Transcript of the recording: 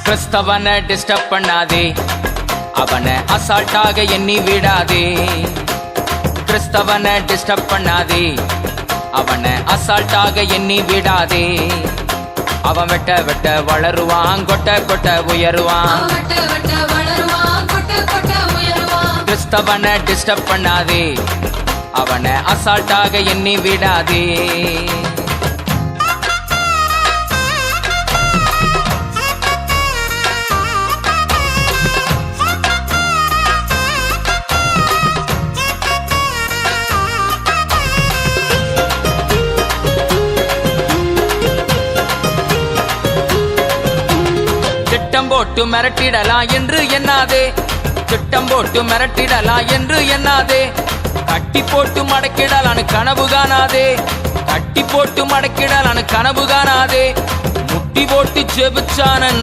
கிறிஸ்தவனை disturb பண்ணாதே, அவனை அசால்ட்டாக எண்ணி விடாதே. கிறிஸ்தவனை டிஸ்டர்ப் பண்ணாதே, அவனை அசால்ட்டாக எண்ணி விடாதே. அவன் வெட்ட வெட்ட வளருவான், கொட்ட கொட்ட உயருவான். கிறிஸ்தவனை டிஸ்டர்ப் பண்ணாதே, அவனை அசால்ட்டாக எண்ணி விடாதே. திட்டம் போட்டு மிரட்டிடலாம் என்று எண்ணாதே, திட்டம் போட்டு மிரட்டிடலாம் என்று எண்ணாதே. கட்டி போட்டு மடக்கிடலான்னு கனவு காணாதே, கட்டி போட்டு மடக்கிடலான்னு கனவு காணாதே. முட்டி போட்டு ஜெபிச்சான